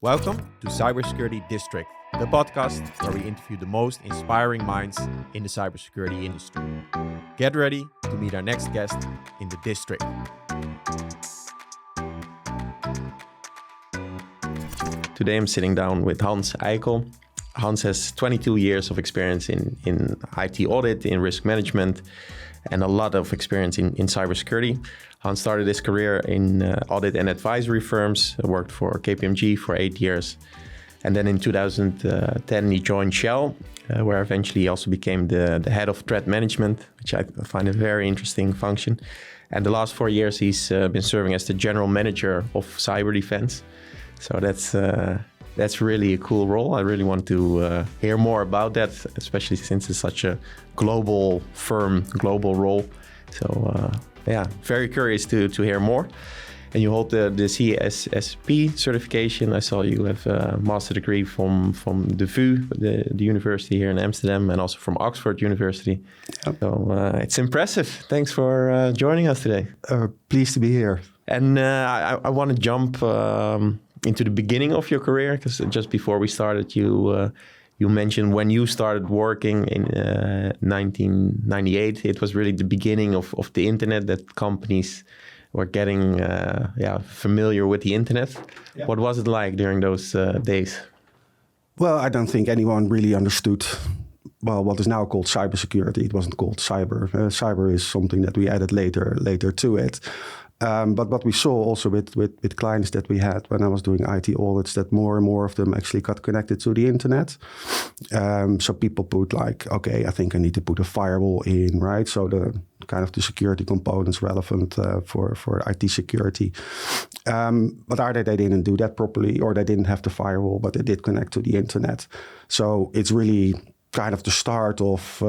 Welcome to Cybersecurity District, the podcast where we interview the most inspiring minds in the cybersecurity industry. Get ready to meet our next guest in the district. Today I'm sitting down with Hans Ijkel. Hans has 22 years of experience in IT audit, in risk management, and a lot of experience in cybersecurity. Hans started his career in audit and advisory firms, worked for KPMG for 8 years. And then in 2010, he joined Shell, where eventually he also became the head of threat management, which I find a very interesting function. And the last 4 years, he's been serving as the general manager of cyber defense. So that's really a cool role. I really want to hear more about that, especially since it's such a global firm, global role. So very curious to hear more. And you hold the CSSP certification. I saw you have a master degree from the VU, the university here in Amsterdam, and also from Oxford University. Yep. So it's impressive. Thanks for joining us today. Pleased to be here. And I want to jump into the beginning of your career, because just before we started, you mentioned when you started working in 1998, it was really the beginning of the internet, that companies were getting familiar with the internet. Yeah. What was it like during those days? Well, I don't think anyone really understood what is now called cybersecurity. It wasn't called cyber. Cyber is something that we added later to it. But what we saw also with clients that we had when I was doing IT audits, that more and more of them actually got connected to the internet. So people put okay, I think I need to put a firewall in, right? So the kind of the security components relevant for IT security. But either they didn't do that properly, or they didn't have the firewall, but they did connect to the internet. So it's really kind of the start of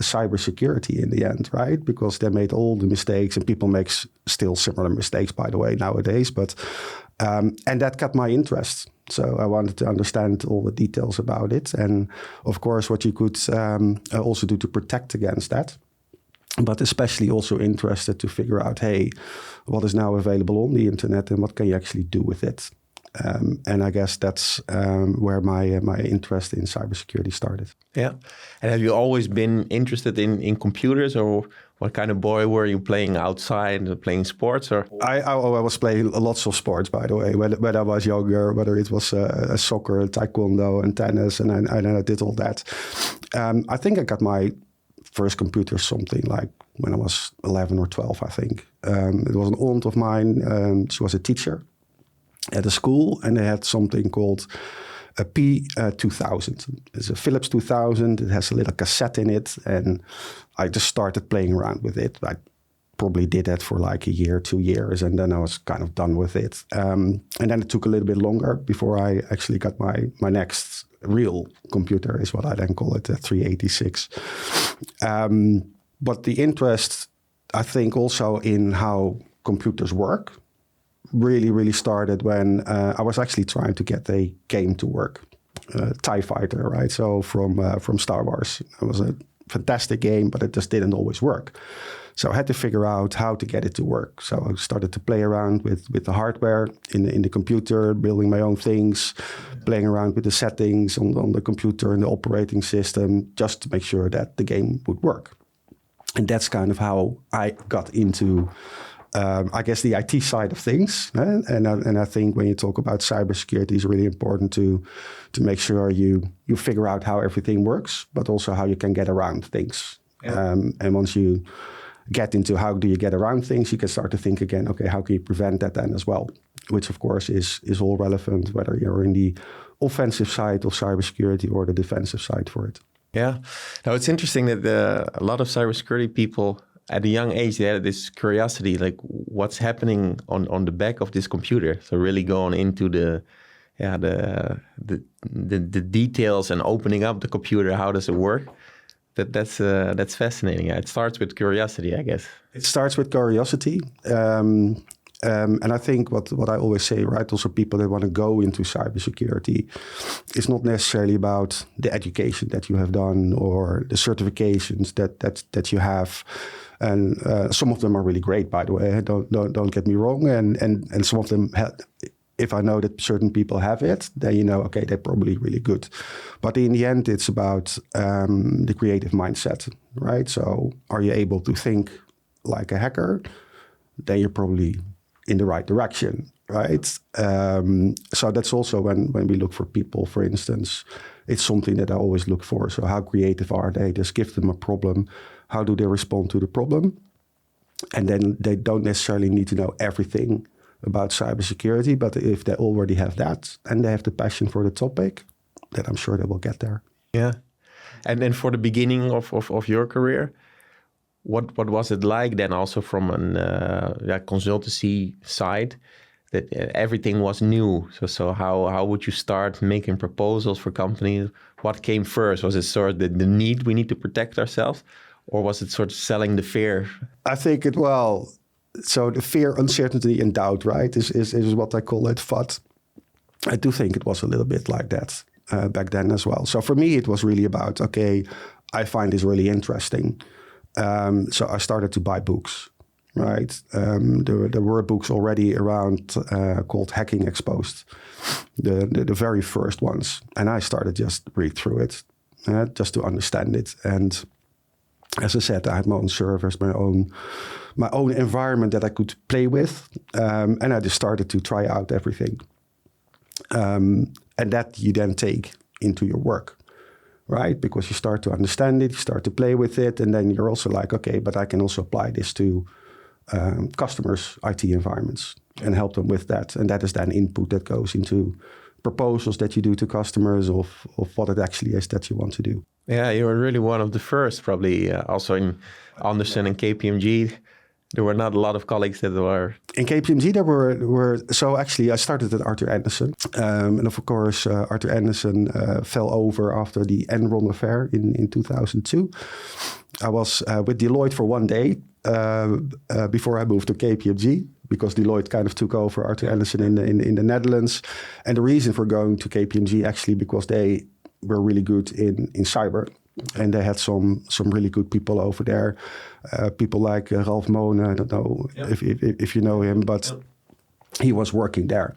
cybersecurity in the end, right? Because they made all the mistakes, and people make still similar mistakes, by the way, nowadays. But and that got my interest. So I wanted to understand all the details about it, and of course, what you could also do to protect against that. But especially also interested to figure out, hey, what is now available on the internet, and what can you actually do with it? And I guess that's where my interest in cybersecurity started. Yeah. And have you always been interested in computers, or what kind of boy were you, playing outside, playing sports? Or I was playing lots of sports, by the way, when I was younger, whether it was soccer, taekwondo, and tennis, and I did all that. I think I got my first computer something like when I was 11 or 12, I think. It was an aunt of mine. She was a teacher at a school, and they had something called a P2000. It's a Philips 2000. It has a little cassette in it, and I just started playing around with it. I probably did that for like a year, 2 years, and then I was kind of done with it. And then it took a little bit longer before I actually got my next real computer, is what I then call it, a 386. But the interest, I think, also in how computers work really started when I was actually trying to get a game to work, TIE Fighter, right? So from Star Wars. It was a fantastic game, but it just didn't always work. So I had to figure out how to get it to work. So I started to play around with the hardware in the computer, building my own things, playing around with the settings on the computer and the operating system, just to make sure that the game would work. And that's kind of how I got into I guess the IT side of things, and I think when you talk about cybersecurity, it's really important to make sure you figure out how everything works, but also how you can get around things. Yeah. And once you get into how do you get around things, you can start to think again, okay, how can you prevent that then as well? Which of course is all relevant, whether you're in the offensive side of cybersecurity or the defensive side for it. Yeah. Now it's interesting that a lot of cybersecurity people, at a young age, they had this curiosity, like what's happening on the back of this computer. So really going into the details and opening up the computer. How does it work? That's fascinating. Yeah, it starts with curiosity, I guess. It starts with curiosity. And I think what I always say, right, also people that want to go into cybersecurity, it's not necessarily about the education that you have done or the certifications that you have. And some of them are really great, by the way. Don't get me wrong. And some of them if I know that certain people have it, then you know, okay, they're probably really good. But in the end, it's about the creative mindset, right? So are you able to think like a hacker? Then you're probably in the right direction, right? So that's also when we look for people, for instance, it's something that I always look for. So how creative are they? Just give them a problem. How do they respond to the problem? And then they don't necessarily need to know everything about cybersecurity, but if they already have that and they have the passion for the topic, then I'm sure they will get there. Yeah. And then for the beginning of your career, what was it like then also from an consultancy side, that everything was new? So how would you start making proposals for companies? What came first? Was it sort of the need, we need to protect ourselves? Or was it sort of selling the fear? I think so the fear, uncertainty, and doubt, right, is what I call it. But I do think it was a little bit like that back then as well. So for me, it was really about, okay, I find this really interesting. So I started to buy books, right? There were books already around called Hacking Exposed, the very first ones. And I started just read through it, just to understand it. And as I said, I had my own servers, my own environment that I could play with. And I just started to try out everything. And that you then take into your work, right? Because you start to understand it, you start to play with it. And then you're also like, okay, but I can also apply this to customers' IT environments and help them with that. And that is then input that goes into proposals that you do to customers of what it actually is that you want to do. Yeah, you were really one of the first, probably also in Andersen and KPMG. There were not a lot of colleagues that were... In KPMG, there were so actually I started at Arthur Andersen. And of course, Arthur Andersen fell over after the Enron affair in 2002. I was with Deloitte for one day before I moved to KPMG, because Deloitte kind of took over Arthur Andersen in the Netherlands. And the reason for going to KPMG actually because they were really good in cyber. And they had some really good people over there. People like Ralph Mone, I don't know if you know him, but he was working there.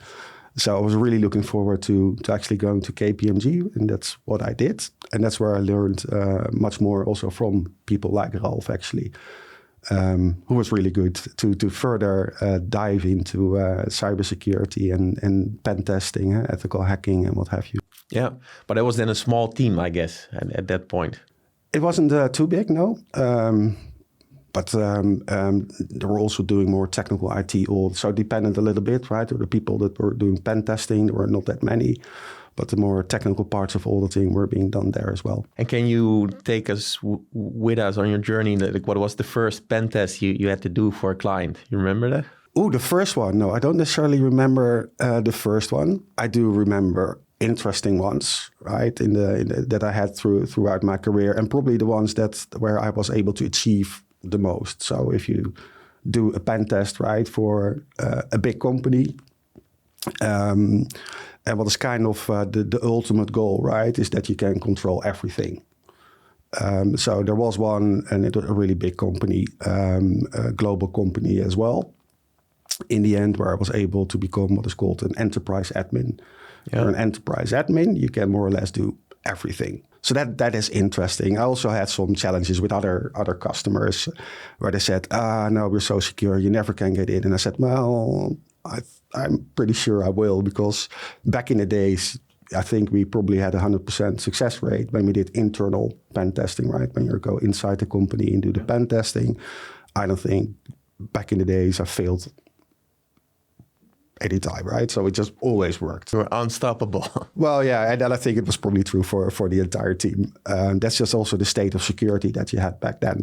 So I was really looking forward to actually going to KPMG, and that's what I did. And that's where I learned much more also from people like Ralph, actually, who was really good to further dive into cybersecurity and pen testing, ethical hacking, and what have you. Yeah, but it was then a small team, I guess, at that point. It wasn't too big, no. But they were also doing more technical IT audit. So it depended a little bit, right? There were the people that were doing pen testing. There were not that many. But the more technical parts of auditing were being done there as well. And can you take us with us on your journey? Like, what was the first pen test you had to do for a client? You remember that? Oh, the first one? No, I don't necessarily remember the first one. I do remember interesting ones, right? That I had throughout my career, and probably the ones where I was able to achieve the most. So if you do a pen test, right, for a big company, and what is kind of the ultimate goal, right, is that you can control everything. So there was one, and it was a really big company, a global company as well. In the end, where I was able to become what is called an enterprise admin. Yeah. Or an enterprise admin, you can more or less do everything. So that is interesting. I also had some challenges with other customers where they said, no, we're so secure, you never can get in. And I said, well, I'm pretty sure I will, because back in the days, I think we probably had 100% success rate when we did internal pen testing, right? When you go inside the company and do the pen testing. I don't think back in the days I failed any time, right? So it just always worked. You were unstoppable. Well, yeah, and then I think it was probably true for the entire team. That's just also the state of security that you had back then.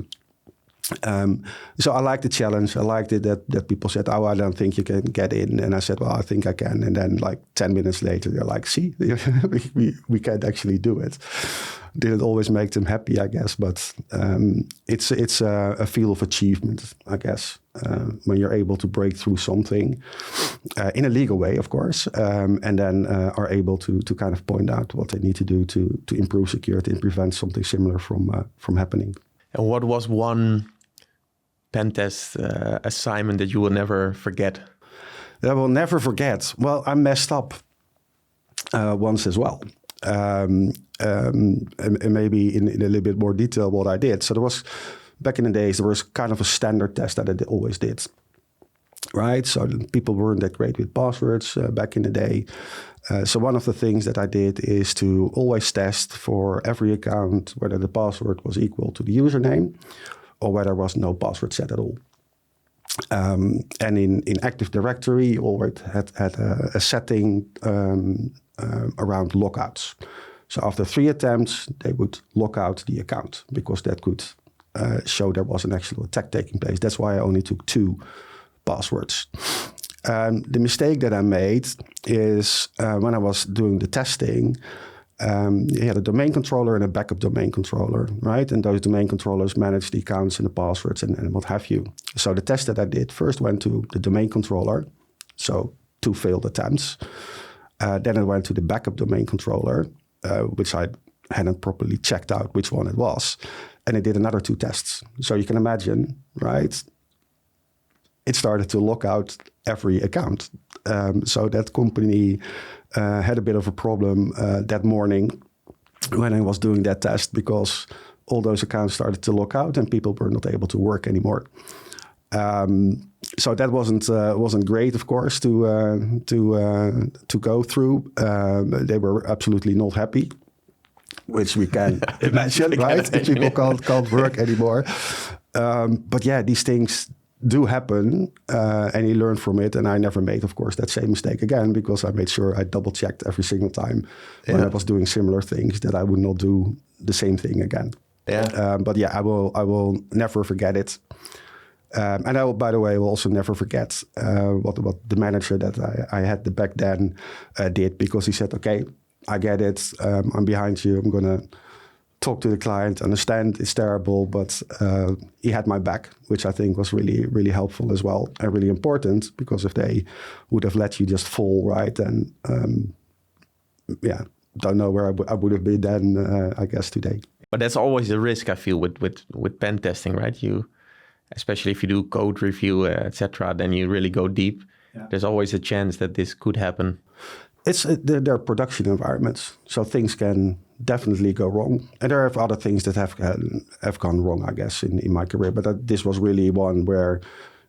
So I liked the challenge. I liked it that people said, oh, I don't think you can get in. And I said, well, I think I can. And then like 10 minutes later, they're like, see, we can't actually do it. Didn't always make them happy, I guess. But it's a feel of achievement, I guess, when you're able to break through something in a legal way, of course, and then are able to kind of point out what they need to do to improve security and prevent something similar from happening. And what was one pen test assignment that you will never forget? that I will never forget. Well, I messed up once as well. And maybe in a little bit more detail what I did. So there was, back in the days, there was kind of a standard test that I always did. Right? So people weren't that great with passwords back in the day. So one of the things that I did is to always test for every account whether the password was equal to the username or whether there was no password set at all. And in Active Directory, always had a setting around lockouts. So after 3 attempts, they would lock out the account because that could show there was an actual attack taking place. That's why I only took 2 passwords. The mistake that I made is when I was doing the testing, you had a domain controller and a backup domain controller, right? And those domain controllers manage the accounts and the passwords and what have you. So the test that I did first went to the domain controller, so 2 failed attempts. Then it went to the backup domain controller, which I hadn't properly checked out which one it was. And it did another 2 tests. So you can imagine, right? It started to lock out every account. So that company had a bit of a problem that morning when I was doing that test because all those accounts started to lock out and people were not able to work anymore. So that wasn't great, of course, to go through. They were absolutely not happy, which we can imagine, right? People can't work anymore. But yeah, these things do happen, and you learn from it. And I never made, of course, that same mistake again because I made sure I double-checked every single time when I was doing similar things that I would not do the same thing again. Yeah. But yeah, I will never forget it. And I will, by the way, will also never forget what the manager that I had back then did because he said, "Okay, I get it. I'm behind you. I'm gonna talk to the client, understand it's terrible," but he had my back, which I think was really, really helpful as well and really important because if they would have let you just fall, right, then don't know where I would have been then, I guess, today. But that's always a risk, I feel, with pen testing, right? Especially if you do code review, etc., then you really go deep. Yeah. There's always a chance that this could happen. They're production environments, so things can definitely go wrong. And there are other things that have gone wrong, I guess, in my career. But this was really one where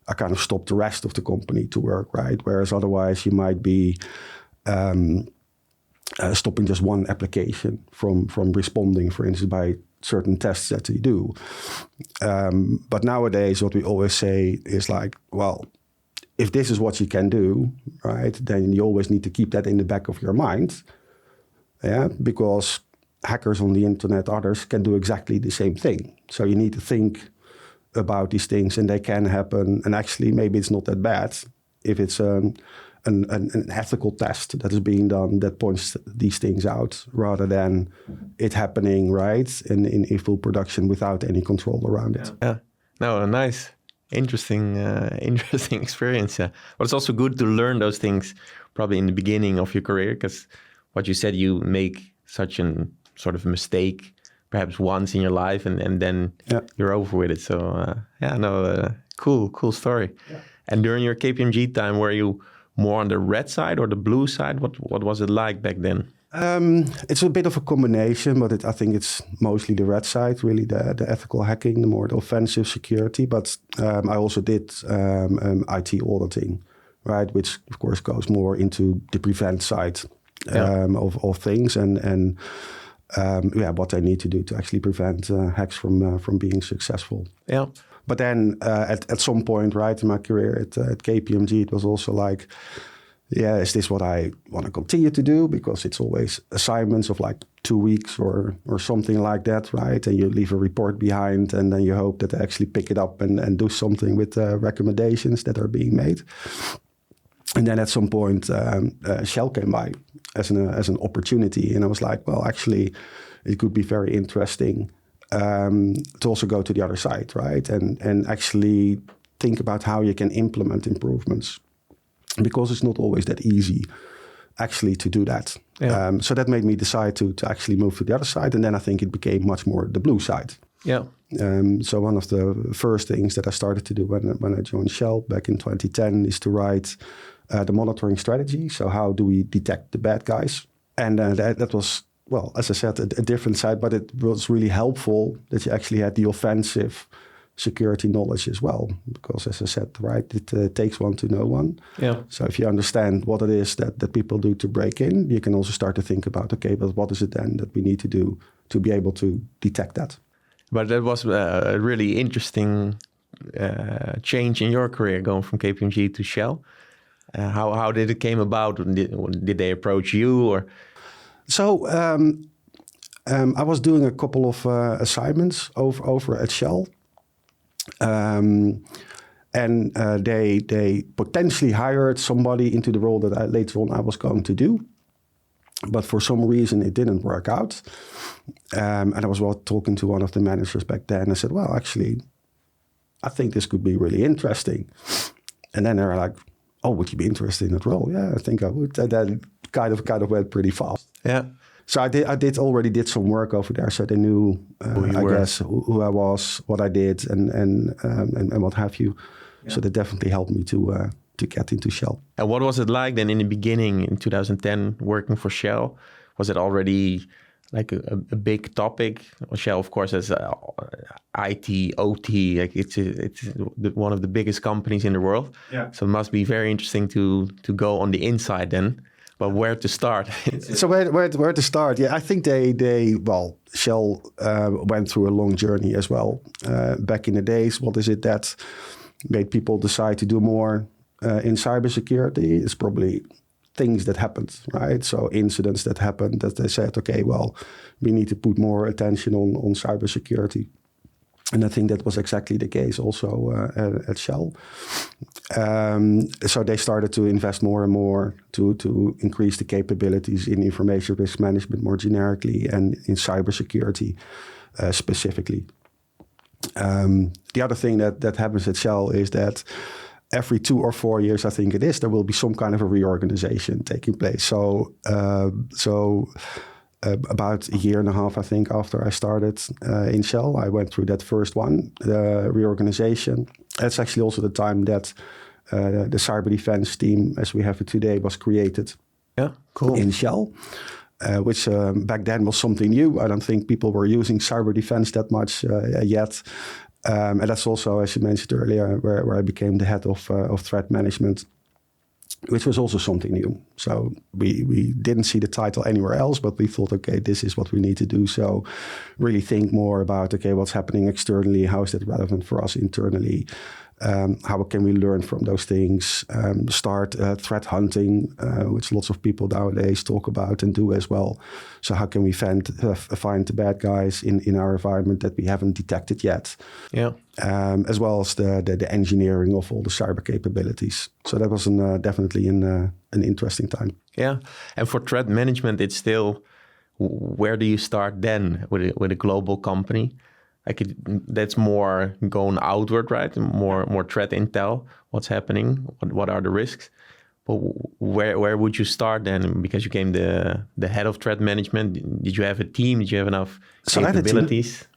I kind of stopped the rest of the company to work, right? Whereas otherwise you might be stopping just one application from responding, for instance, by certain tests that you do. But nowadays, what we always say is like, well, if this is what you can do, right, then you always need to keep that in the back of your mind. Yeah, because hackers on the internet, others can do exactly the same thing. So you need to think about these things and they can happen. And actually, maybe it's not that bad if it's an ethical test that is being done that points these things out rather than it happening, right, in full production without any control around it. Yeah. No, nice. Interesting experience. Yeah, but it's also good to learn those things probably in the beginning of your career because what you said, you make such a sort of mistake perhaps once in your life and then you're over with it. So cool story. Yeah. And during your KPMG time, were you more on the red side or the blue side? What was it like back then? It's a bit of a combination, but I think it's mostly the red side, really the ethical hacking, the more the offensive security. But I also did IT auditing, right, which of course goes more into the prevent side of things and what they need to do to actually prevent hacks from being successful. Yeah. But then at some point, right, in my career at KPMG, it was also like, is this what I want to continue to do? Because it's always assignments of like 2 weeks or something like that, right? And you leave a report behind and then you hope that they actually pick it up and do something with the recommendations that are being made. And then at some point, Shell came by as an opportunity. And I was like, well, actually, it could be very interesting to also go to the other side, right? And actually think about how you can implement improvements. Because it's not always that easy actually to do that. Yeah. So that made me decide to actually move to the other side. And then I think it became much more the blue side. Yeah. So one of the first things that I started to do when I joined Shell back in 2010 is to write the monitoring strategy. So how do we detect the bad guys? And that was, well, as I said, a different side, but it was really helpful that you actually had the offensive security knowledge as well. Because as I said, right, it takes one to know one. Yeah. So if you understand what it is that people do to break in, you can also start to think about, okay, but what is it then that we need to do to be able to detect that? But that was a really interesting change in your career, going from KPMG to Shell. How did it came about? Did they approach you or? So I was doing a couple of assignments over at Shell. And they potentially hired somebody into the role that later on I was going to do. But for some reason, it didn't work out. And I was talking to one of the managers back then. I said, well, actually, I think this could be really interesting. And then they were like, oh, would you be interested in that role? Yeah, I think I would. And then kind of went pretty fast. Yeah. So I already did some work over there. So they knew, who I was, what I did, and what have you. Yeah. So that definitely helped me to get into Shell. And what was it like then in the beginning in 2010 working for Shell? Was it already like a big topic? Shell, of course, has IT, OT. Like it's one of the biggest companies in the world. Yeah. So it must be very interesting to go on the inside then. But where to start? So where to start? Yeah, I think Shell went through a long journey as well. Back in the days, what is it that made people decide to do more in cybersecurity? It's probably things that happened, right? So incidents that happened that they said, okay, well, we need to put more attention on cybersecurity. And I think that was exactly the case also at Shell. So they started to invest more and more to increase the capabilities in information risk management more generically and in cybersecurity specifically. The other thing that happens at Shell is that every 2 or 4 years, I think it is, there will be some kind of a reorganization taking place. So about a year and a half, I think, after I started in Shell, I went through that first one, the reorganization. That's actually also the time that the cyber defense team, as we have it today, was created. Yeah, cool. In Shell, which back then was something new. I don't think people were using cyber defense that much yet. And that's also, as you mentioned earlier, where I became the head of threat management, which was also something new. So we didn't see the title anywhere else, but we thought, okay, this is what we need to do. So really think more about, okay, what's happening externally? How is that relevant for us internally? How can we learn from those things? Start threat hunting, which lots of people nowadays talk about and do as well. So how can we find the bad guys in our environment that we haven't detected yet? Yeah. As well as the engineering of all the cyber capabilities. So that was definitely an interesting time. Yeah. And for threat management, it's still, where do you start then with a global company? That's more going outward, right? More threat intel. What's happening? What are the risks? But where would you start then? Because you became the head of threat management. Did you have a team? Did you have enough capabilities?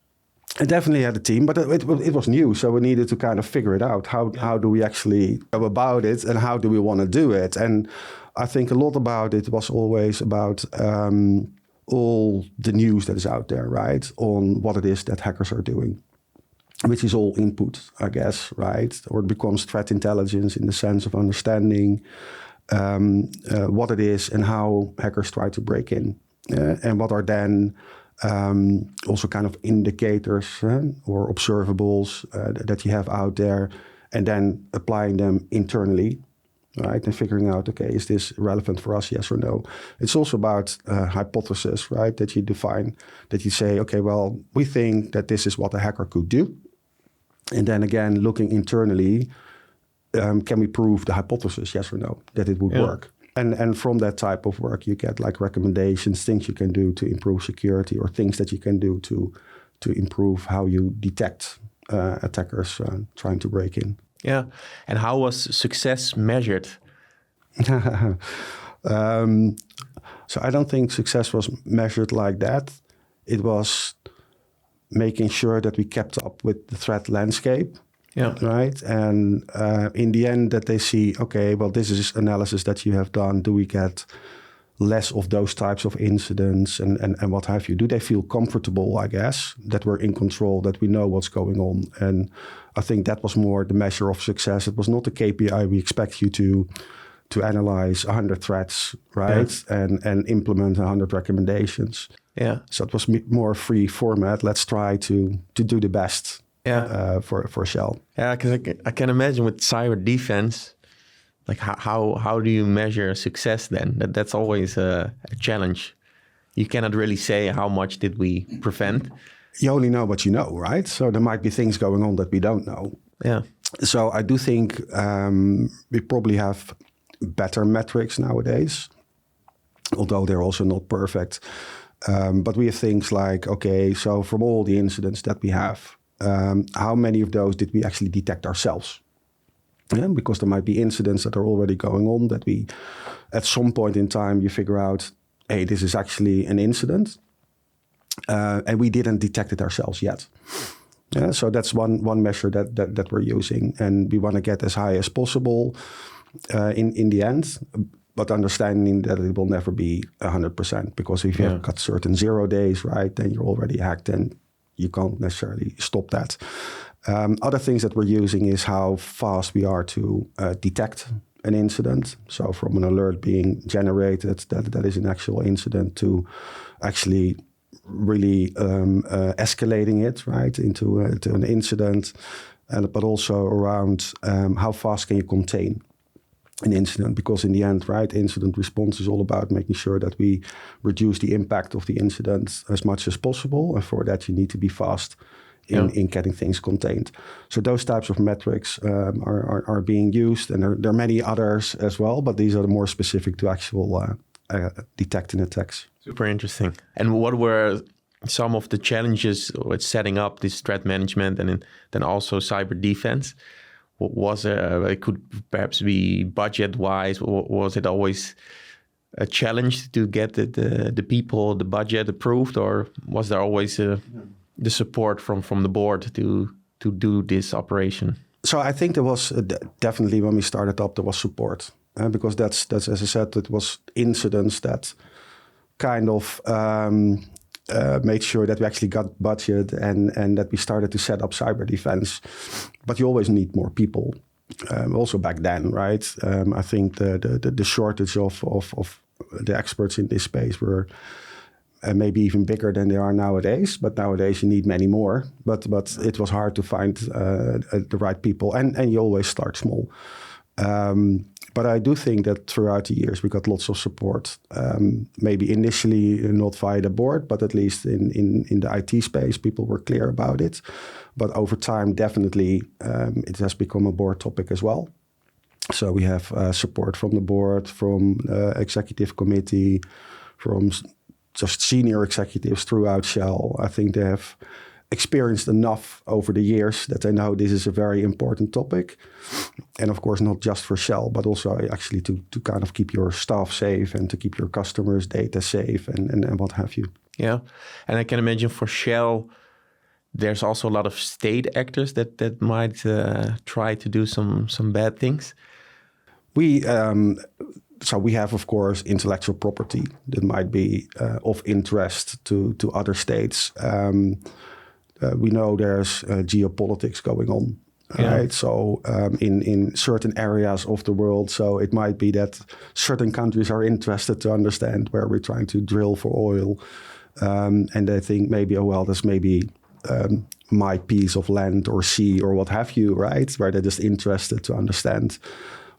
I definitely had a team, but it was new, so we needed to kind of figure it out. How do we actually go about it, and how do we want to do it? And I think a lot about it was always about all the news that is out there, right, on what it is that hackers are doing, which is all input, I guess, right? Or it becomes threat intelligence in the sense of understanding what it is and how hackers try to break in, and what are then also kind of indicators or observables that you have out there, and then applying them internally, right? And figuring out, okay, is this relevant for us, yes or no? It's also about hypothesis, right? That you define, that you say, okay, well, we think that this is what a hacker could do. And then again, looking internally, can we prove the hypothesis, yes or no, that it would work? And from that type of work, you get like recommendations, things you can do to improve security, or things that you can do to improve how you detect attackers trying to break in. Yeah. And how was success measured? So I don't think success was measured like that. It was making sure that we kept up with the threat landscape Yeah. Right. And in the end that they see, okay, well, this is analysis that you have done. Do we get less of those types of incidents and what have you? Do they feel comfortable, I guess, that we're in control, that we know what's going on? And I think that was more the measure of success. It was not the KPI. We expect you to analyze 100 threats, right? Yeah. And implement 100 recommendations. Yeah. So it was more free format. Let's try to do the best for Shell. Yeah, because I can imagine with cyber defense, like how do you measure success then? That's always a challenge. You cannot really say how much did we prevent. You only know what you know, right? So there might be things going on that we don't know. Yeah. So I do think we probably have better metrics nowadays, although they're also not perfect. But we have things like, okay, so from all the incidents that we have, how many of those did we actually detect ourselves? Yeah, because there might be incidents that are already going on that we, at some point in time, you figure out, hey, this is actually an incident. And we didn't detect it ourselves yet. Yeah, so that's one measure that we're using. And we want to get as high as possible in the end, but understanding that it will never be 100%. Because if you have got certain 0 days, right, then you're already hacked and you can't necessarily stop that. Other things that we're using is how fast we are to detect an incident. So from an alert being generated, that is an actual incident, to actually really escalating it, right, into an incident. But also around how fast can you contain an incident? Because in the end, right, incident response is all about making sure that we reduce the impact of the incident as much as possible. And for that, you need to be fast in getting things contained. So those types of metrics are being used. And there are many others as well, but these are the more specific to actual detecting attacks. Super interesting. And what were some of the challenges with setting up this threat management and then also cyber defense? Was it could perhaps be budget-wise? Was it always a challenge to get the people, the budget approved, or was there always the support from the board to do this operation? So I think there was definitely, when we started up, there was support because that's as I said, it was incidents that kind of made sure that we actually got budget and that we started to set up cyber defense. But you always need more people. Also back then, right? I think the shortage of the experts in this space were maybe even bigger than they are nowadays. But nowadays you need many more. But it was hard to find the right people, and you always start small. But I do think that throughout the years we got lots of support. Maybe initially not via the board, but at least in the IT space, people were clear about it. But over time, definitely, it has become a board topic as well. So we have support from the board, from executive committee, from just senior executives throughout Shell. I think they have experienced enough over the years that they know this is a very important topic. And of course, not just for Shell, but also actually to kind of keep your staff safe and to keep your customers' data safe and what have you. Yeah. And I can imagine for Shell, there's also a lot of state actors that might try to do some bad things. So we have, of course, intellectual property that might be of interest to other states. We know there's geopolitics going on, right? So in certain areas of the world, so it might be that certain countries are interested to understand where we're trying to drill for oil. And they think maybe, oh, well, there's maybe my piece of land or sea or what have you, right? Where they're just interested to understand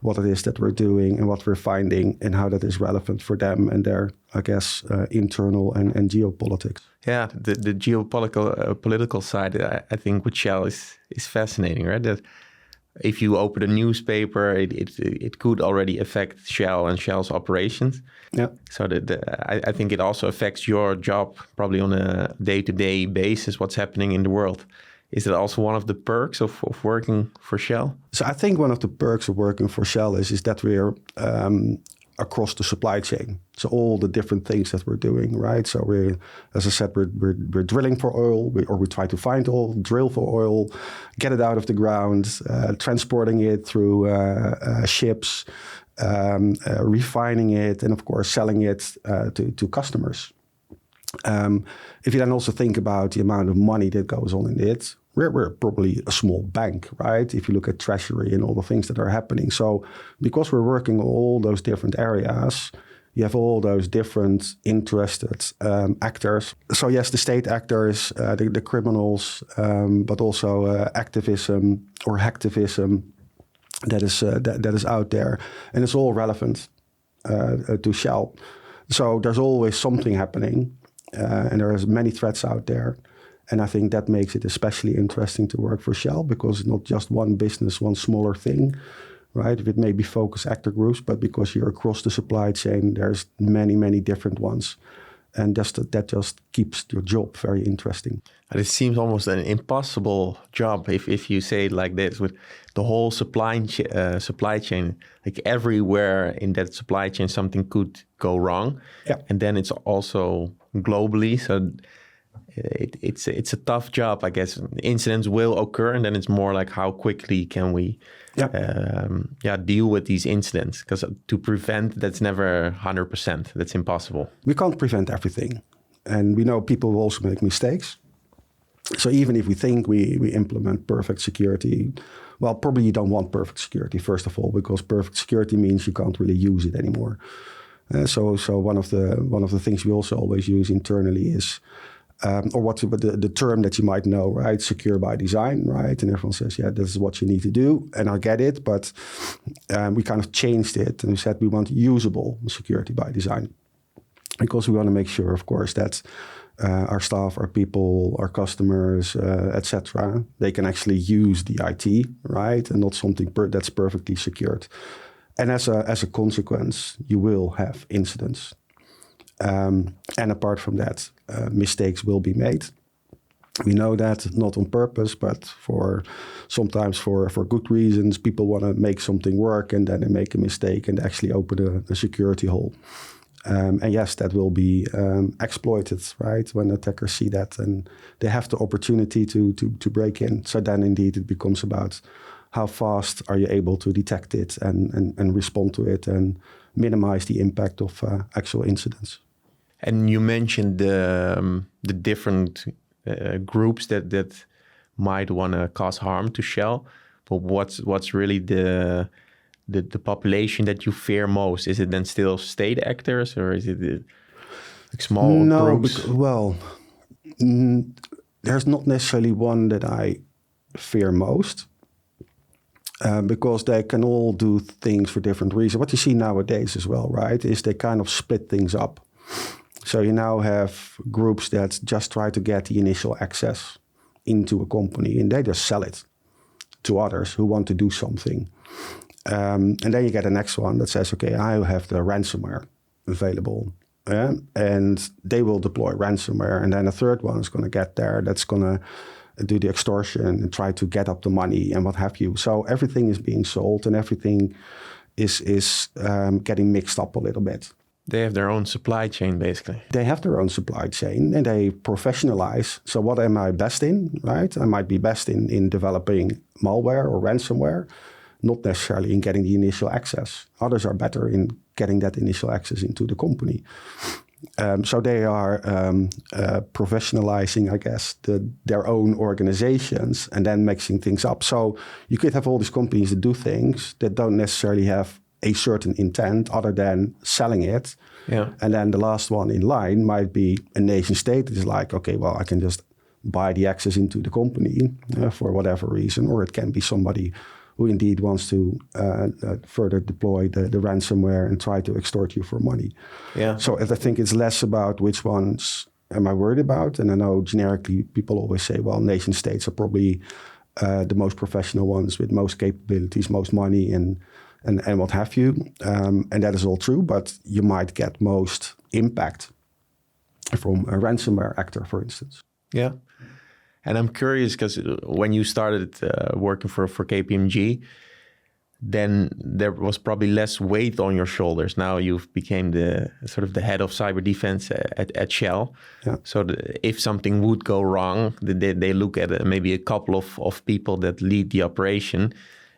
what it is that we're doing and what we're finding and how that is relevant for them and their, I guess, internal and geopolitics. Yeah, the geopolitical political side, I think, with Shell is fascinating, right? That if you open a newspaper, it could already affect Shell and Shell's operations. Yeah. So I think it also affects your job probably on a day-to-day basis, what's happening in the world. Is it also one of the perks of working for Shell? So I think one of the perks of working for Shell is that we're across the supply chain. So all the different things that we're doing, right? So as I said, we're drilling for oil, we try to find oil, drill for oil, get it out of the ground, transporting it through ships, refining it, and of course selling it to customers. If you then also think about the amount of money that goes on in it, we're probably a small bank, right? If you look at treasury and all the things that are happening. So because we're working on all those different areas, you have all those different interested actors. So yes, the state actors, the criminals, but also activism or hacktivism that is out there. And it's all relevant to Shell. So there's always something happening. And there are many threats out there. And I think that makes it especially interesting to work for Shell, because it's not just one business, one smaller thing, right? It may be focus actor groups, but because you're across the supply chain, there's many, many different ones. And that just keeps your job very interesting. And it seems almost an impossible job if you say it like this, with the whole supply chain, like everywhere in that supply chain, something could go wrong. Yeah. And then it's also globally. So it's a tough job, I guess. Incidents will occur, and then it's more like how quickly can we deal with these incidents? Because to prevent, that's never 100%. That's impossible. We can't prevent everything. And we know people will also make mistakes. So even if we think we implement perfect security, well, probably you don't want perfect security, first of all, because perfect security means you can't really use it anymore. So one of the things we also always use internally is, or what the term that you might know, right? Secure by design, right? And everyone says, yeah, this is what you need to do. And I get it, but we kind of changed it and we said we want usable security by design, because we want to make sure, of course, that our staff, our people, our customers, etc., they can actually use the IT, right? And not something that's perfectly secured. And as a consequence, you will have incidents. And apart from that, mistakes will be made. We know that, not on purpose, but sometimes for good reasons. People want to make something work and then they make a mistake and actually open a security hole. And yes, that will be exploited, right? When attackers see that and they have the opportunity to break in. So then indeed it becomes about how fast are you able to detect it and respond to it and minimize the impact of actual incidents. And you mentioned the different groups that might want to cause harm to Shell. But what's really the population that you fear most? Is it then still state actors, or is it like small groups? There's not necessarily one that I fear most. Because they can all do things for different reasons. What you see nowadays as well, right, is they kind of split things up. So you now have groups that just try to get the initial access into a company and they just sell it to others who want to do something. And then you get the next one that says, okay, I have the ransomware available. And they will deploy ransomware. And then a third one is going to get there that's going to do the extortion and try to get up the money and what have you. So everything is being sold and everything is getting mixed up a little bit. They have their own supply chain, basically. They have their own supply chain and they professionalize. So what am I best in, right? I might be best in developing malware or ransomware, not necessarily in getting the initial access. Others are better in getting that initial access into the company. So they are professionalizing, I guess, their own organizations and then mixing things up. So you could have all these companies that do things that don't necessarily have a certain intent other than selling it. Yeah. And then the last one in line might be a nation state that is like, okay, well, I can just buy the access into the company for whatever reason. Or it can be somebody who indeed wants to further deploy the ransomware and try to extort you for money. Yeah. So I think it's less about which ones am I worried about. And I know generically people always say, well, nation states are probably the most professional ones with most capabilities, most money and what have you. And that is all true, but you might get most impact from a ransomware actor, for instance. Yeah. And I'm curious because when you started working for KPMG, then there was probably less weight on your shoulders. Now you've became the sort of the head of cyber defense at Shell. Yeah. So if something would go wrong, they look at maybe a couple of people that lead the operation,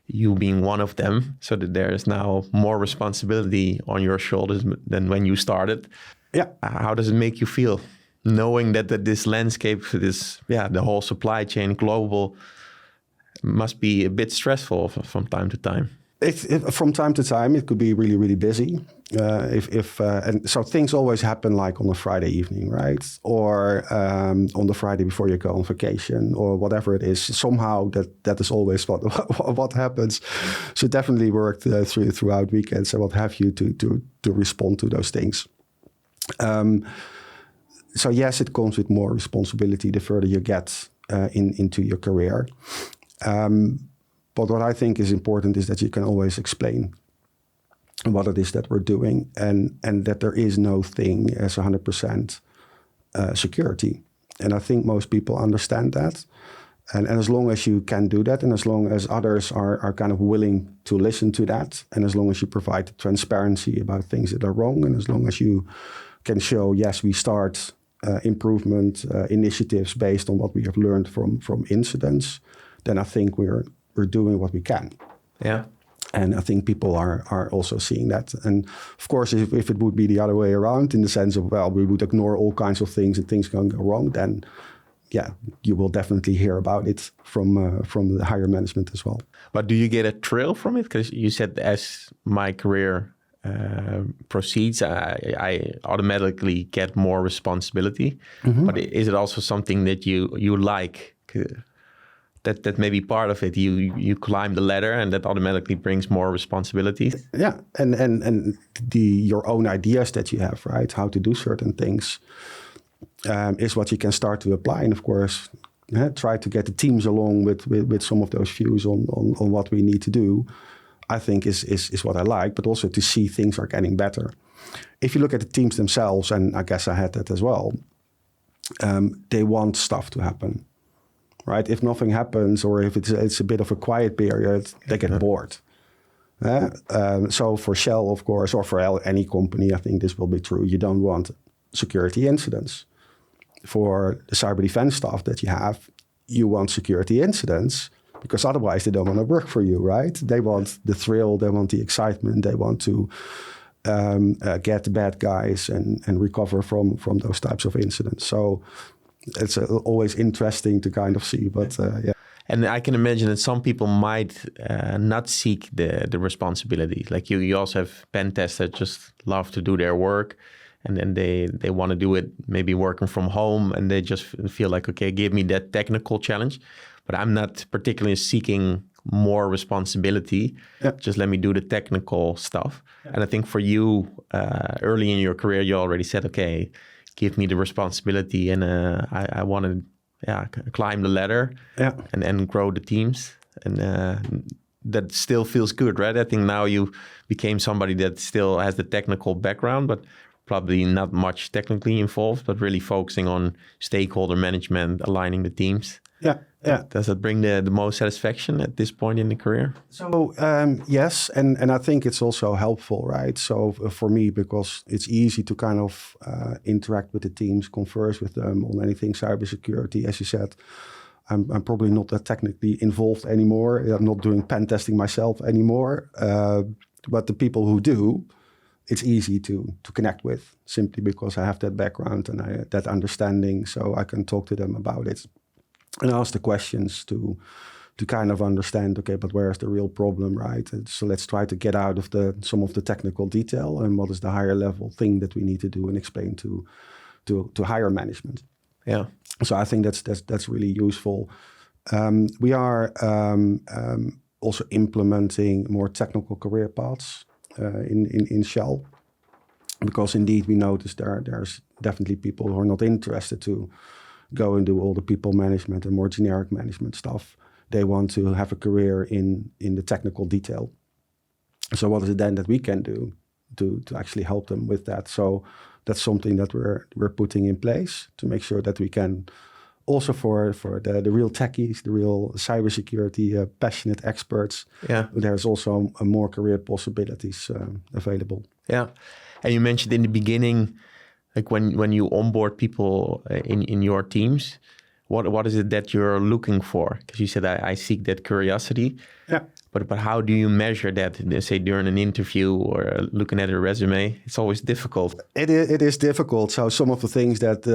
you being one of them, so that there is now more responsibility on your shoulders than when you started. Yeah. How does it make you feel, knowing that this landscape, the whole supply chain, global, must be a bit stressful from time to time? From time to time, it could be really, really busy. And so things always happen like on a Friday evening, right? Or on the Friday before you go on vacation, or whatever it is. Somehow that is always what happens. So definitely worked throughout weekends and what have you to respond to those things. So yes, it comes with more responsibility the further you get into your career. But what I think is important is that you can always explain what it is that we're doing, and that there is no thing as 100% security. And I think most people understand that. And as long as you can do that, and as long as others are kind of willing to listen to that, and as long as you provide transparency about things that are wrong, and as long as you can show, yes, we start improvement initiatives based on what we have learned from incidents, then I think we're doing what we can. Yeah. And I think people are also seeing that. And of course, if it would be the other way around, in the sense of, well, we would ignore all kinds of things and things can go wrong, then yeah, you will definitely hear about it from the higher management as well. But do you get a thrill from it? Because you said, as my career proceeds, I automatically get more responsibility. Mm-hmm. But is it also something that you like? That may be part of it. You climb the ladder, and that automatically brings more responsibilities. Yeah, and your own ideas that you have, right? How to do certain things is what you can start to apply. And of course, try to get the teams along with some of those views on what we need to do, I think is what I like, but also to see things are getting better. If you look at the teams themselves, and I guess I had that as well, they want stuff to happen. Right? If nothing happens, or if it's a bit of a quiet period, they get bored. So for Shell, of course, or for any company, I think this will be true. You don't want security incidents. For the cyber defense staff that you have, you want security incidents, because otherwise they don't want to work for you, right? They want the thrill, they want the excitement, they want to get the bad guys and recover from those types of incidents. So it's always interesting to kind of see, but yeah. And I can imagine that some people might not seek the responsibility. Like you also have pen testers that just love to do their work, and then they want to do it maybe working from home, and they just feel like, okay, give me that technical challenge. But I'm not particularly seeking more responsibility. Yeah. Just let me do the technical stuff. Yeah. And I think for you, early in your career, you already said, okay, give me the responsibility, and I want to climb the ladder and grow the teams. And that still feels good, right? I think now you became somebody that still has the technical background, but probably not much technically involved, but really focusing on stakeholder management, aligning the teams. Yeah. Does that bring the most satisfaction at this point in the career? So yes, and I think it's also helpful, right? So for me, because it's easy to kind of interact with the teams, converse with them on anything cybersecurity. As you said, I'm probably not that technically involved anymore. I'm not doing pen testing myself anymore. But the people who do, it's easy to connect with, simply because I have that background and that understanding, so I can talk to them about it and ask the questions to kind of understand, okay, but where's the real problem, right? And so let's try to get out of some of the technical detail, and what is the higher level thing that we need to do and explain to higher management. Yeah. So I think that's really useful. We are also implementing more technical career paths in Shell, because indeed we noticed there's definitely people who are not interested to go and do all the people management and more generic management stuff. They want to have a career in the technical detail. So what is it then that we can do to actually help them with that? So that's something that we're putting in place to make sure that we can also for the real techies, the real cybersecurity passionate experts. Yeah. There's also more career possibilities available. Yeah. And you mentioned in the beginning, like when you onboard people in your teams, what is it that you're looking for? Because you said I seek that curiosity. Yeah. But how do you measure that, say, during an interview or looking at a resume? It's always difficult. It is difficult. So some of the things that,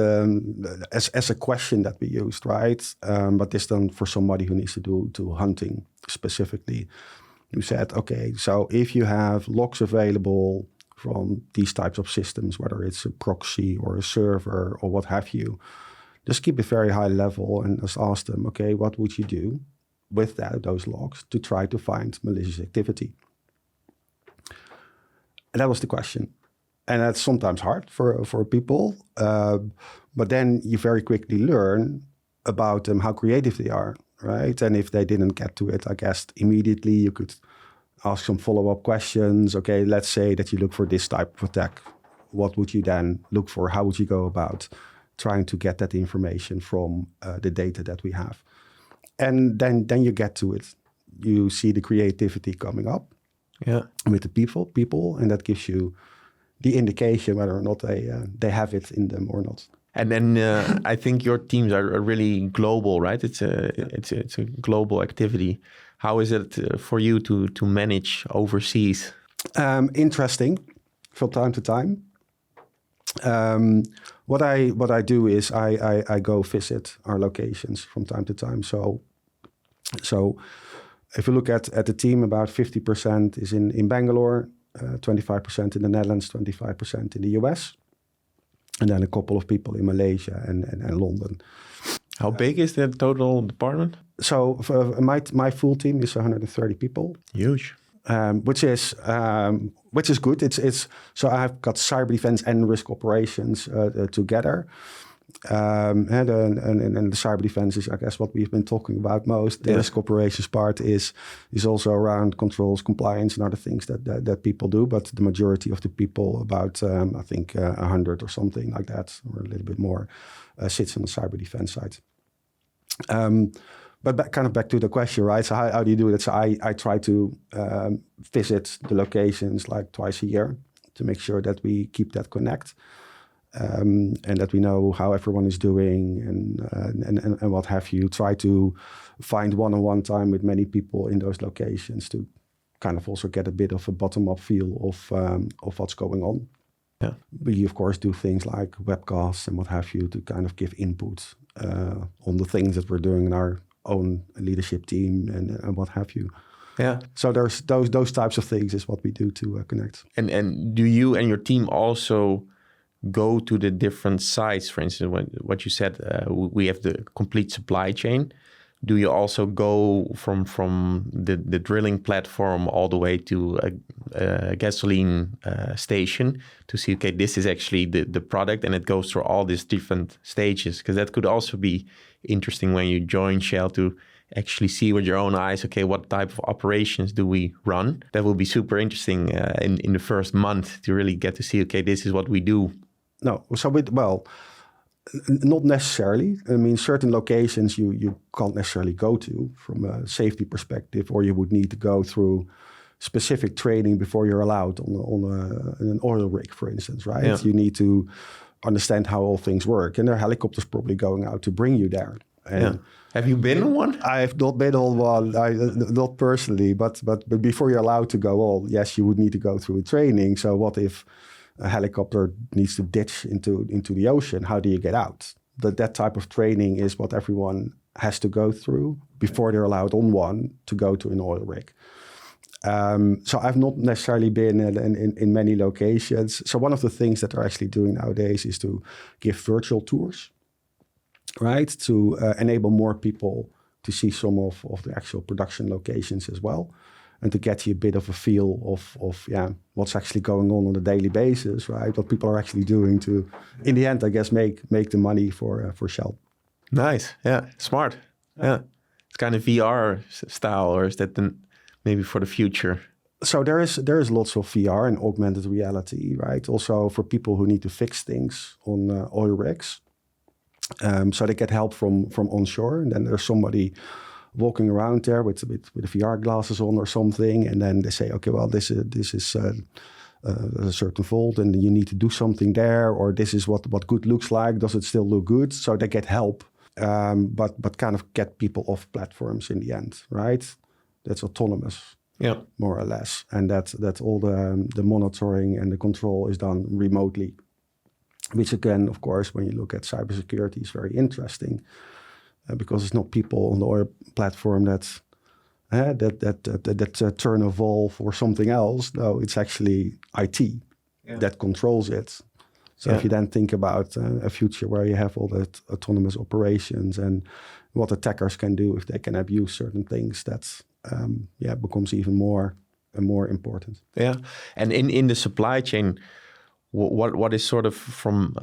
as a question that we used, right? But this done for somebody who needs to do hunting specifically. We said, okay, so if you have logs available from these types of systems, whether it's a proxy or a server or what have you, just keep it very high level and just ask them, okay, what would you do with those logs to try to find malicious activity? And that was the question. And that's sometimes hard for people. But then you very quickly learn about them, how creative they are, right? And if they didn't get to it, I guess immediately you could ask some follow-up questions. Okay, let's say that you look for this type of attack. What would you then look for? How would you go about trying to get that information from the data that we have? And then you get to it. You see the creativity coming up with the people, and that gives you the indication whether or not they have it in them or not. And then I think your teams are really global, right? It's a global activity. How is it for you to manage overseas? Interesting from time to time. What I do is I go visit our locations from time to time. So if you look at the team, about 50% is in Bangalore, 25% in the Netherlands, 25% in the US, and then a couple of people in Malaysia and London. How big is the total department? So for my full team is 130 people. Huge. Which is good. It's so I've got cyber defense and risk operations together. And the cyber defense is, I guess, what we've been talking about most. The risk operations part is also around controls, compliance, and other things that people do. But the majority of the people, about I think 100 or something like that, or a little bit more, sits on the cyber defense side. But back to the question, right? So how do you do it? So I try to visit the locations like twice a year to make sure that we keep that connect. And that we know how everyone is doing and what have you. Try to find one-on-one time with many people in those locations to kind of also get a bit of a bottom-up feel of what's going on. Yeah. We, of course, do things like webcasts and what have you to kind of give input on the things that we're doing in our own leadership team and what have you. Yeah. So there's those types of things is what we do to connect. And do you and your team also go to the different sites? For instance, what you said, we have the complete supply chain. Do you also go from the drilling platform all the way to a gasoline station to see, okay, this is actually the product, and it goes through all these different stages? Because that could also be interesting when you join Shell to actually see with your own eyes, okay, what type of operations do we run? That will be super interesting in the first month to really get to see, okay, this is what we do. No, so not necessarily. I mean, certain locations you can't necessarily go to from a safety perspective, or you would need to go through specific training before you're allowed on an oil rig, for instance, right? Yeah. You need to understand how all things work, and there are helicopters probably going out to bring you there. And have you been on one? I have not been on one, not personally, but before you're allowed to go on, yes, you would need to go through a training. So what if a helicopter needs to ditch into the ocean? How do you get out? That type of training is what everyone has to go through before they're allowed on one to go to an oil rig. So I've not necessarily been in many locations. So one of the things that they're actually doing nowadays is to give virtual tours, right? To enable more people to see some of the actual production locations as well, and to get you a bit of a feel of what's actually going on a daily basis, right? What people are actually doing to, in the end, I guess, make the money for Shell. Nice, yeah, smart, yeah. It's kind of VR style, or is that maybe for the future? So there is lots of VR and augmented reality, right? Also for people who need to fix things on oil rigs. So they get help from onshore, and then there's somebody walking around there with the VR glasses on or something, and then they say, okay, well, this is a certain fault, and you need to do something there, or this is what good looks like. Does it still look good? So they get help, but kind of get people off platforms in the end, right? That's autonomous, more or less, and that all the monitoring and the control is done remotely, which again, of course, when you look at cybersecurity, is very interesting because it's not people on the platform that turn a valve or something else. No, it's actually IT that controls it. So if you then think about a future where you have all that autonomous operations and what attackers can do if they can abuse certain things, that's becomes even more and more important. Yeah, and in the supply chain, what is sort of from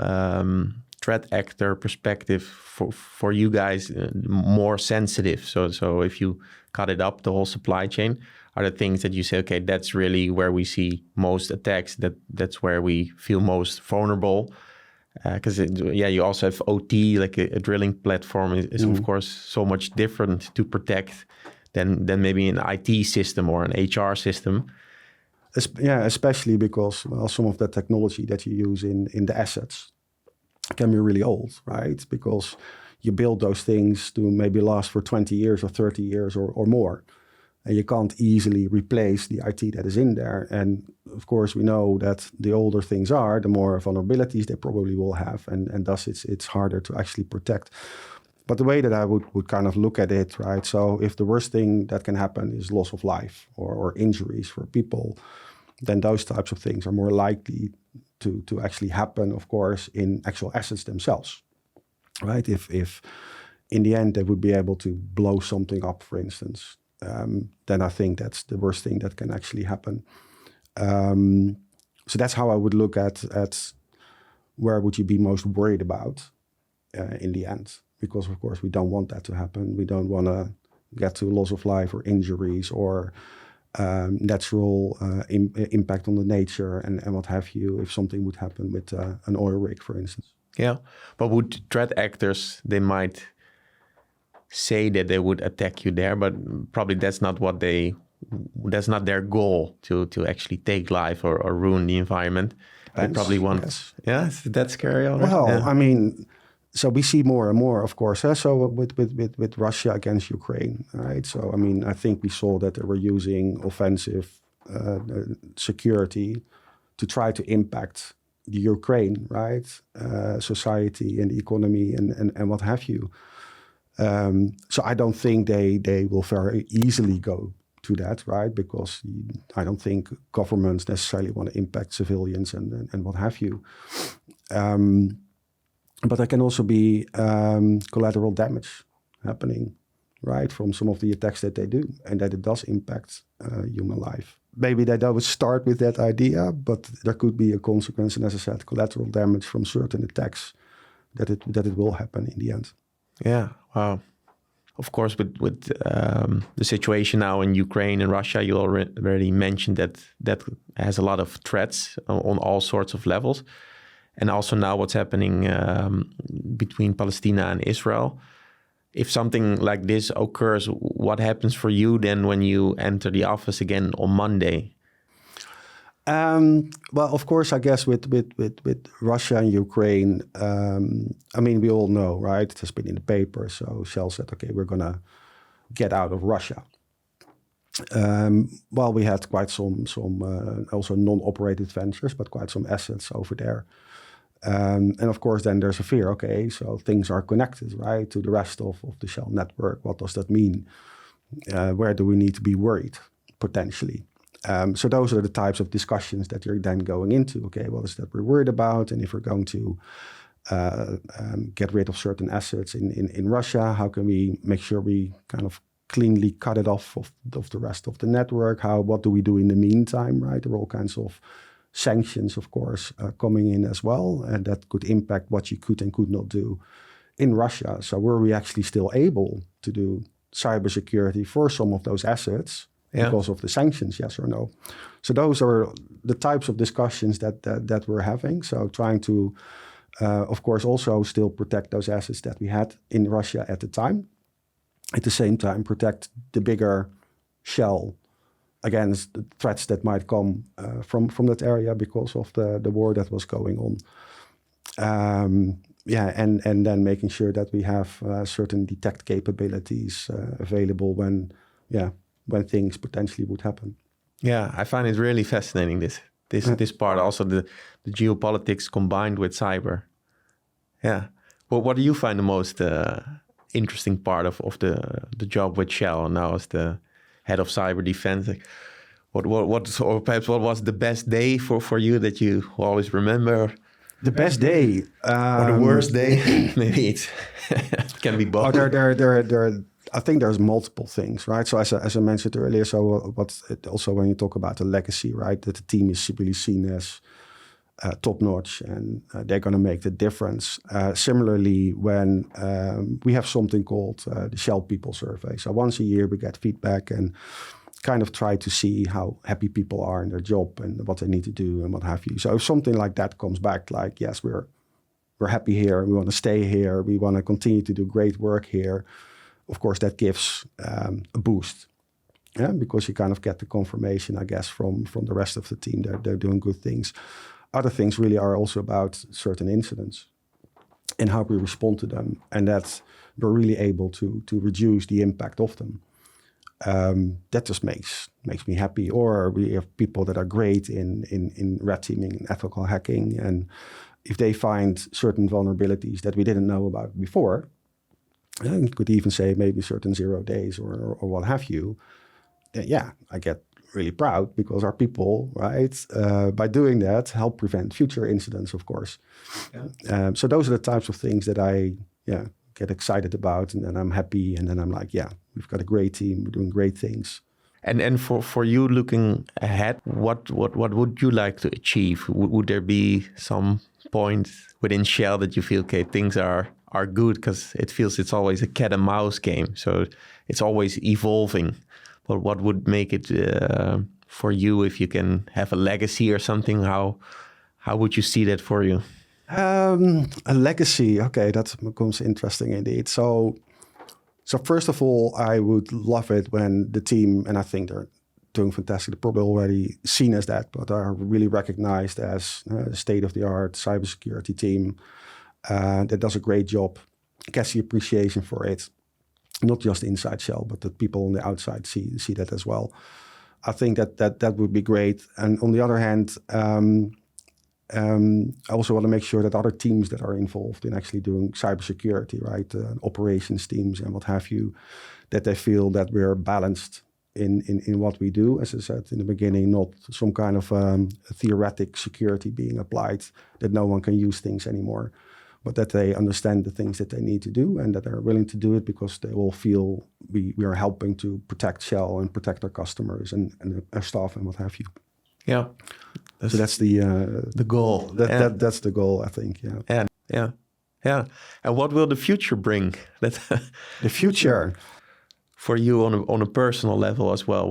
threat actor perspective for you guys more sensitive? So if you cut it up, the whole supply chain, are the things that you say, okay, that's really where we see most attacks, that's where we feel most vulnerable? Because you also have OT, like a drilling platform is of course so much different to protect than maybe an IT system or an HR system. Especially because some of the technology that you use in the assets can be really old, right? Because you build those things to maybe last for 20 years or 30 years or more. And you can't easily replace the IT that is in there. And of course, we know that the older things are, the more vulnerabilities they probably will have. And thus it's harder to actually protect. But the way that I would kind of look at it, right? So if the worst thing that can happen is loss of life or injuries for people, then those types of things are more likely to actually happen, of course, in actual assets themselves, right? If in the end they would be able to blow something up, for instance, then I think that's the worst thing that can actually happen. So that's how I would look at where would you be most worried about in the end, because of course we don't want that to happen. We don't want to get to loss of life or injuries or natural impact on the nature and what have you, if something would happen with an oil rig, for instance. Yeah, but would threat actors, they might say that they would attack you there, but probably that's not their goal to actually take life or ruin the environment. They probably want, is that scary already? Well, I mean, so we see more and more, of course. So with Russia against Ukraine, right? So I mean, I think we saw that they were using offensive security to try to impact the Ukraine, right? Society and the economy and what have you. So I don't think they will very easily go to that, right? Because I don't think governments necessarily want to impact civilians and what have you. But there can also be collateral damage happening, right, from some of the attacks that they do, and that it does impact human life. Maybe they don't start with that idea, but there could be a consequence, and as I said, collateral damage from certain attacks that it will happen in the end. Yeah, wow. Of course, with the situation now in Ukraine and Russia, you already mentioned that has a lot of threats on all sorts of levels. And also now what's happening between Palestine and Israel. If something like this occurs, what happens for you then when you enter the office again on Monday? Well, of course, I guess with Russia and Ukraine, I mean, we all know, right? It has been in the paper. So Shell said, okay, we're going to get out of Russia. Well, we had quite some also non-operated ventures, but quite some assets over there. And of course, then there's a fear, okay, so things are connected, right, to the rest of the Shell network. What does that mean? Where do we need to be worried, potentially? So those are the types of discussions that you're then going into. Okay, what is that we're worried about? And if we're going to get rid of certain assets in Russia, how can we make sure we kind of cleanly cut it off of the rest of the network? What do we do in the meantime, right? There are all kinds of sanctions, of course, coming in as well, and that could impact what you could and could not do in Russia. So were we actually still able to do cybersecurity for some of those assets because of the sanctions, yes or no? So those are the types of discussions that we're having. So trying to Of course, also still protect those assets that we had in Russia at the time. At the same time, protect the bigger shell against the threats that might come from that area because of the war that was going on. And then making sure that we have certain detect capabilities available when things potentially would happen. Yeah, I find it really fascinating, this part, also the geopolitics combined with cyber. Yeah. Well, what do you find the most interesting part of the job with Shell now as the head of cyber defense? Like, or perhaps what was the best day for you that you always remember? The best day, or the worst day? Maybe it can be both. I think there's multiple things, right? So as I mentioned earlier, also when you talk about the legacy, right, that the team is really seen as top notch, and they're going to make the difference. Similarly, when we have something called the Shell People Survey. So once a year we get feedback and kind of try to see how happy people are in their job and what they need to do and what have you. So if something like that comes back, like, yes, we're happy here, we want to stay here, we want to continue to do great work here, of course, that gives a boost. Yeah, because you kind of get the confirmation, I guess, from the rest of the team that they're doing good things. Other things really are also about certain incidents and how we respond to them, and that we're really able to reduce the impact of them. That just makes me happy. Or we have people that are great in red teaming and ethical hacking, and if they find certain vulnerabilities that we didn't know about before, you could even say maybe certain 0 days or what have you. I get really proud because our people, right, by doing that, help prevent future incidents, of course. Yeah. So those are the types of things that I get excited about, and then I'm happy, and then I'm like, we've got a great team, we're doing great things. And for you looking ahead, what would you like to achieve? Would there be some point within Shell that you feel, okay, things are good, because it feels it's always a cat and mouse game, so it's always evolving. But what would make it for you, if you can have a legacy or something? How would you see that for you? A legacy, okay, that becomes interesting indeed. So first of all, I would love it when the team, and I think they're doing fantastic, they're probably already seen as that, but are really recognized as a state-of-the-art cybersecurity team that does a great job, gets the appreciation for it, not just inside Shell, but that people on the outside see that as well. I think that would be great. And on the other hand, I also want to make sure that other teams that are involved in actually doing cybersecurity, right, operations teams and what have you, that they feel that we're balanced in what we do. As I said in the beginning, not some kind of theoretic security being applied, that no one can use things anymore, but that they understand the things that they need to do and that they're willing to do it because they all feel we are helping to protect Shell and protect our customers and our staff and what have you. Yeah. So that's the goal. That's the goal, I think. Yeah. And what will the future bring? The future for you on a personal level as well.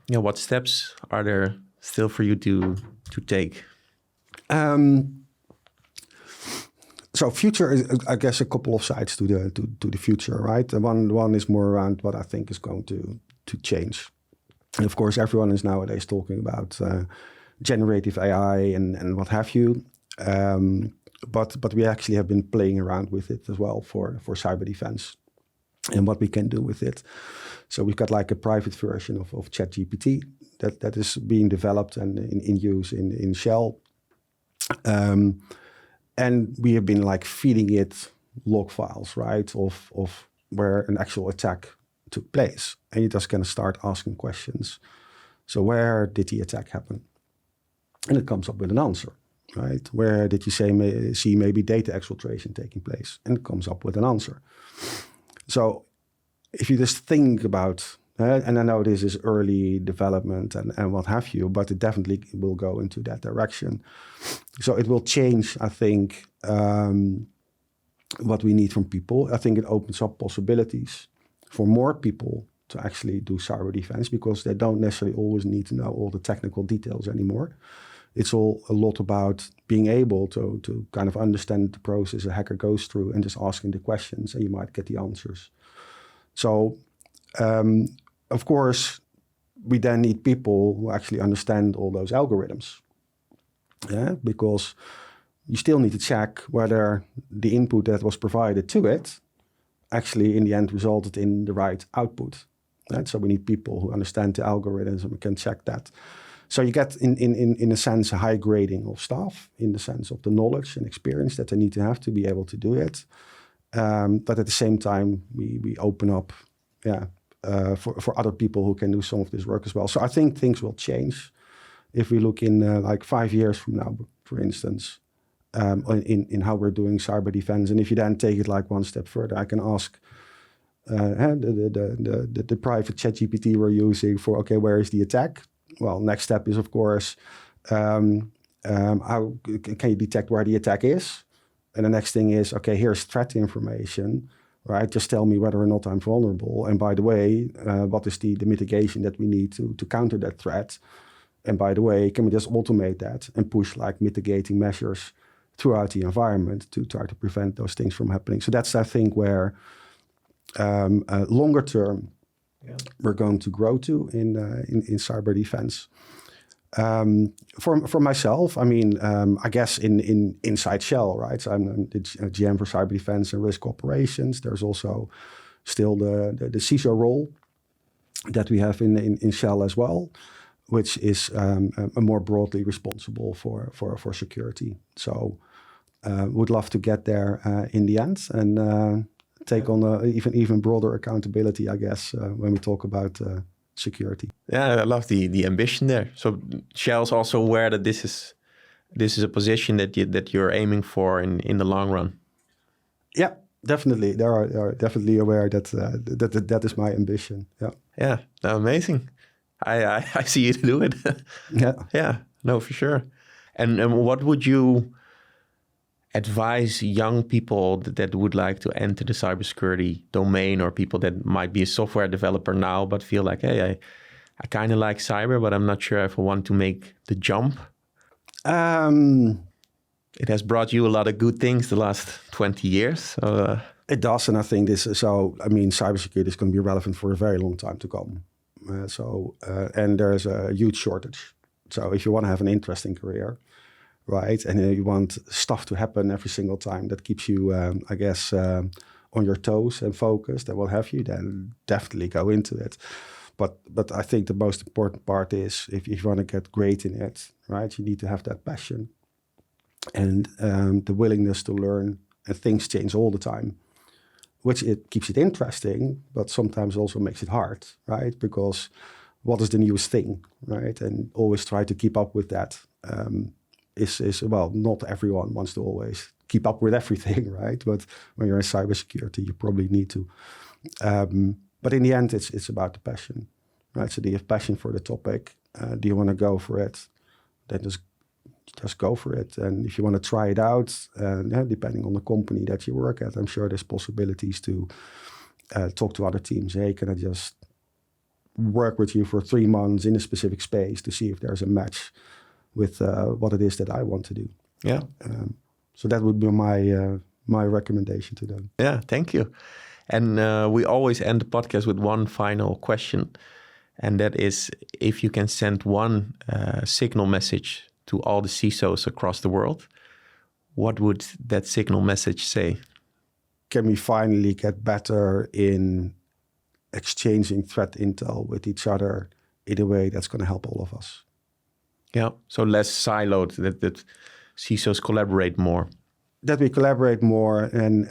What steps are there still for you to take? So future is, I guess, a couple of sides to the future, right? One is more around what I think is going to change. And of course, everyone is nowadays talking about generative AI and what have you. But we actually have been playing around with it as well for cyber defense and what we can do with it. So we've got like a private version of ChatGPT that is being developed and in use in Shell. And we have been like feeding it log files, right, of where an actual attack took place. And you're just going to start asking questions. So where did the attack happen? And it comes up with an answer, right? Where did you see maybe data exfiltration taking place? And it comes up with an answer. So if you just think about, and I know this is early development and what have you, but it definitely will go into that direction. So it will change, I think, what we need from people. I think it opens up possibilities for more people to actually do cyber defense because they don't necessarily always need to know all the technical details anymore. It's all a lot about being able to kind of understand the process a hacker goes through and just asking the questions, and you might get the answers. So, of course, we then need people who actually understand all those algorithms. Yeah, because you still need to check whether the input that was provided to it actually in the end resulted in the right output. Right? So we need people who understand the algorithms and we can check that. So you get, in a sense, a high grading of staff in the sense of the knowledge and experience that they need to have to be able to do it. But at the same time, we open up for other people who can do some of this work as well. So I think things will change if we look in like 5 years from now, for instance, in how we're doing cyber defense. And if you then take it like one step further, I can ask the private ChatGPT we're using for, okay, where is the attack? Well, next step is, of course, how can you detect where the attack is? And the next thing is, okay, here's threat information, right? Just tell me whether or not I'm vulnerable. And by the way, what is the mitigation that we need to counter that threat? And by the way, can we just automate that and push like mitigating measures throughout the environment to try to prevent those things from happening? So that's, I think, where longer term we're going to grow to in cyber defense. For myself, I mean, I guess inside Shell, right? So I'm the GM for cyber defense and risk operations. There's also still the CISO role that we have in Shell as well, which is more broadly responsible for security. So would love to get there in the end and take on even broader accountability, I guess, when we talk about security. Yeah, I love the ambition there. So Shell's also aware that this is a position that you're aiming for in the long run. Yeah, definitely. They are definitely aware that is my ambition. Yeah. Yeah, amazing. I see you do it. Yeah, no, for sure. And what would you advise young people that would like to enter the cybersecurity domain, or people that might be a software developer now but feel like, hey, I kind of like cyber, but I'm not sure if I want to make the jump? It has brought you a lot of good things the last 20 years. It does, and I think cybersecurity is going to be relevant for a very long time to come. And there's a huge shortage. So if you want to have an interesting career, right, and you want stuff to happen every single time that keeps you, on your toes and focused and what have you, then definitely go into it. But I think the most important part is if you want to get great in it, right, you need to have that passion and the willingness to learn. And things change all the time, which it keeps it interesting, but sometimes also makes it hard, right? Because what is the newest thing, right? And always try to keep up with that. Not everyone wants to always keep up with everything, right? But when you're in cybersecurity, you probably need to. But in the end, it's about the passion, right? So do you have passion for the topic? Do you want to go for it? Then just go for it. And if you want to try it out, depending on the company that you work at, I'm sure there's possibilities to talk to other teams. Hey, can I just work with you for 3 months in a specific space to see if there's a match with what it is that I want to do? Yeah. So that would be my recommendation to them. Yeah, thank you. And we always end the podcast with one final question. And that is, if you can send one signal message to all the CISOs across the world, what would that signal message say? Can we finally get better in exchanging threat intel with each other in a way that's going to help all of us? Yeah, so less siloed, that CISOs collaborate more. That we collaborate more, and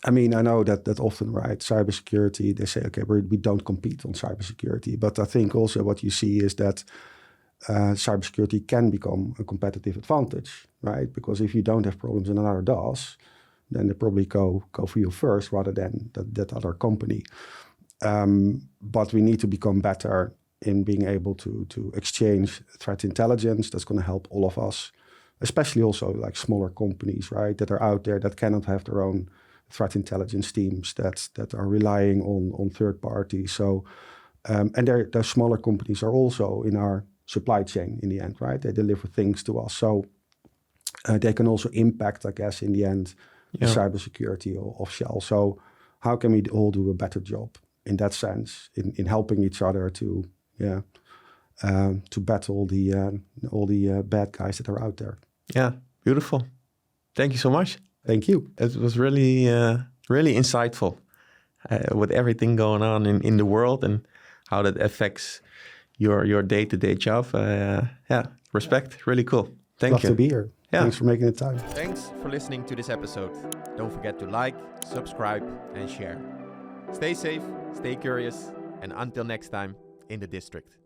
I know that often, right, cybersecurity, they say, okay, we don't compete on cybersecurity. But I think also what you see is that cybersecurity can become a competitive advantage, right? Because if you don't have problems in another does, then they probably go for you first rather than that other company. But we need to become better in being able to exchange threat intelligence. That's going to help all of us, especially also like smaller companies, right, that are out there that cannot have their own threat intelligence teams that are relying on third parties. So, and those smaller companies are also in our supply chain in the end, right? They deliver things to us. So they can also impact, I guess, in the end, the cybersecurity of Shell. So how can we all do a better job in that sense, in helping each other to battle all the bad guys that are out there? Yeah, beautiful. Thank you so much. Thank you. It was really, really insightful with everything going on in the world and how that affects your day-to-day job. Respect. Really cool. Thank Love you. to be here. Yeah. Thanks for making the time. Thanks for listening to this episode. Don't forget to like, subscribe, and share. Stay safe, stay curious, and until next time in the district.